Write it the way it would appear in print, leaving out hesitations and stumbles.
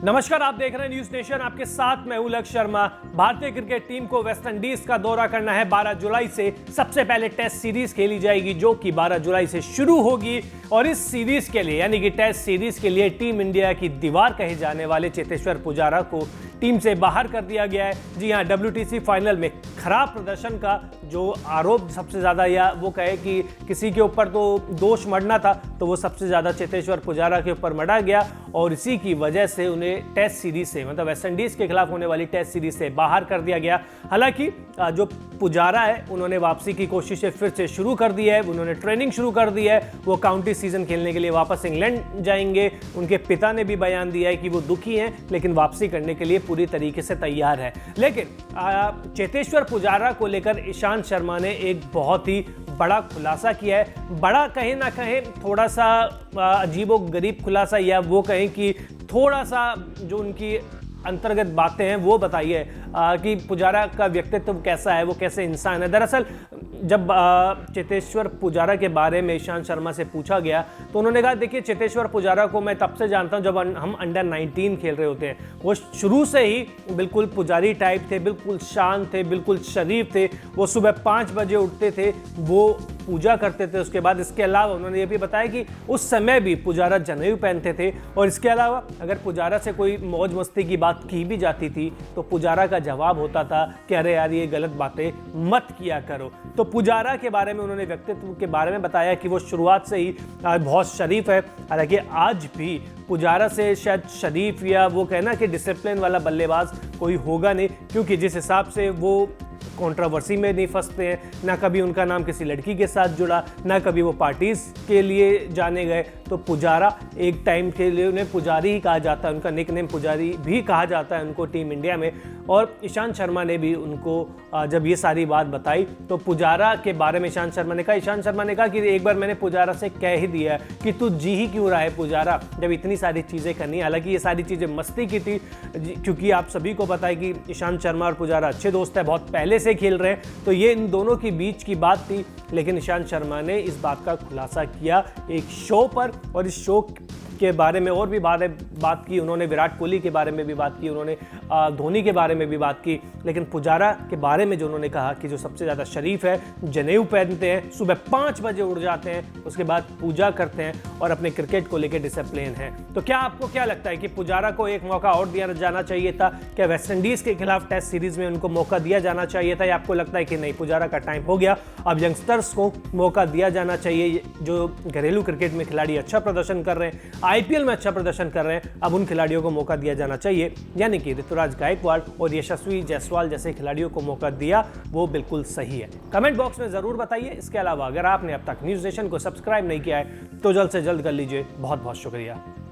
नमस्कार, आप देख रहे हैं न्यूज नेशन। आपके साथ मैं हूं लक्ष्य शर्मा। भारतीय क्रिकेट टीम को वेस्ट इंडीज का दौरा करना है। 12 जुलाई से सबसे पहले टेस्ट सीरीज खेली जाएगी, जो कि 12 जुलाई से शुरू होगी। और इस सीरीज के लिए, यानी कि टेस्ट सीरीज के लिए, टीम इंडिया की दीवार कहे जाने वाले चेतेश्वर पुजारा को टीम से बाहर कर दिया गया है। जी हां, WTC फाइनल में खराब प्रदर्शन का जो आरोप सबसे ज्यादा, या वो कहे कि किसी के ऊपर तो दोष मढ़ना था, तो वो सबसे ज्यादा चेतेश्वर पुजारा के ऊपर मढ़ा गया। और इसी की वजह से उन्हें टेस्ट सीरीज से, मतलब वेस्ट इंडीज के खिलाफ होने वाली टेस्ट सीरीज से बाहर कर दिया गया। हालांकि जो पुजारा है, उन्होंने वापसी की कोशिशें फिर से शुरू कर दी है। उन्होंने ट्रेनिंग शुरू कर दी है। वो काउंटी सीजन खेलने के लिए वापस इंग्लैंड जाएंगे। उनके पिता ने भी बयान दिया है कि वो दुखी हैं, लेकिन वापसी करने के लिए पूरी तरीके से तैयार है। लेकिन चेतेश्वर पुजारा को लेकर ईशांत शर्मा ने एक बहुत ही बड़ा खुलासा किया है। बड़ा कहीं ना कहीं थोड़ा सा अजीबोगरीब खुलासा, या वो कहें कि थोड़ा सा जो उनकी अंतर्गत बातें हैं वो बताइए कि पुजारा का व्यक्तित्व कैसा है, वो कैसे इंसान है। दरअसल जब चेतेश्वर पुजारा के बारे में ईशांत शर्मा से पूछा गया, तो उन्होंने कहा, देखिए, चेतेश्वर पुजारा को मैं तब से जानता हूं जब हम अंडर 19 खेल रहे होते हैं। वो शुरू से ही बिल्कुल पुजारी टाइप थे, बिल्कुल शांत थे, बिल्कुल शरीफ थे। वो सुबह 5 बजे उठते थे, वो पूजा करते थे। उसके बाद इसके अलावा उन्होंने ये भी बताया कि उस समय भी पुजारा जनेऊ पहनते थे। और इसके अलावा अगर पुजारा से कोई मौज मस्ती की बात की भी जाती थी, तो पुजारा का जवाब होता था कि अरे यार, ये गलत बातें मत किया करो। तो पुजारा के बारे में उन्होंने व्यक्तित्व के बारे में बताया कि वो शुरुआत से ही बहुत शरीफ है। हालांकि आज भी पुजारा से शायद शरीफ, या वो कहना कि डिसिप्लिन वाला बल्लेबाज कोई होगा नहीं, क्योंकि जिस हिसाब से वो कंट्रोवर्सी में नहीं फंसते हैं, ना कभी उनका नाम किसी लड़की के साथ जुड़ा, ना कभी वो पार्टीज के लिए जाने गए। तो पुजारा एक टाइम के लिए उन्हें पुजारी ही कहा जाता है, उनका निकनेम पुजारी भी कहा जाता है उनको टीम इंडिया में। और ईशांत शर्मा ने भी उनको जब ये सारी बात बताई, तो पुजारा के बारे में ईशांत शर्मा ने कहा कि एक बार मैंने पुजारा से कह ही दिया कि तू जी ही क्यों रहा है पुजारा, जब इतनी सारी चीज़ें करनी। हालांकि ये सारी चीज़ें मस्ती की थी, क्योंकि आप सभी को पता है कि ईशांत शर्मा और पुजारा अच्छे दोस्त हैं, बहुत पहले से खेल रहे हैं, तो ये इन दोनों के बीच की बात थी। लेकिन ईशांत शर्मा ने इस बात का खुलासा किया एक शो पर, और इस शो के बारे में और भी बात की उन्होंने। विराट कोहली के बारे में भी बात की उन्होंने, धोनी के बारे में भी बात की। लेकिन पुजारा के बारे में जो उन्होंने कहा कि जो सबसे ज़्यादा शरीफ है, जनेऊ पहनते हैं, सुबह 5 बजे उठ जाते हैं, उसके बाद पूजा करते हैं, और अपने क्रिकेट को लेकर डिसिप्लिन है। तो क्या आपको क्या लगता है कि पुजारा को एक मौका और दिया जाना चाहिए था? क्या वेस्ट इंडीज के खिलाफ टेस्ट सीरीज में उनको मौका दिया जाना चाहिए था, या आपको लगता है कि नहीं, पुजारा का टाइम हो गया, अब यंगस्टर्स को मौका दिया जाना चाहिए? जो घरेलू क्रिकेट में खिलाड़ी अच्छा प्रदर्शन कर रहे हैं, IPL में अच्छा प्रदर्शन कर रहे हैं, अब उन खिलाड़ियों को मौका दिया जाना चाहिए। यानी कि ऋतुराज गायकवाड़ और यशस्वी जायसवाल जैसे खिलाड़ियों को मौका दिया, वो बिल्कुल सही है। कमेंट बॉक्स में जरूर बताइए। इसके अलावा अगर आपने अब तक न्यूज नेशन को सब्सक्राइब नहीं किया है, तो जल्द से जल्द कर लीजिए। बहुत बहुत शुक्रिया।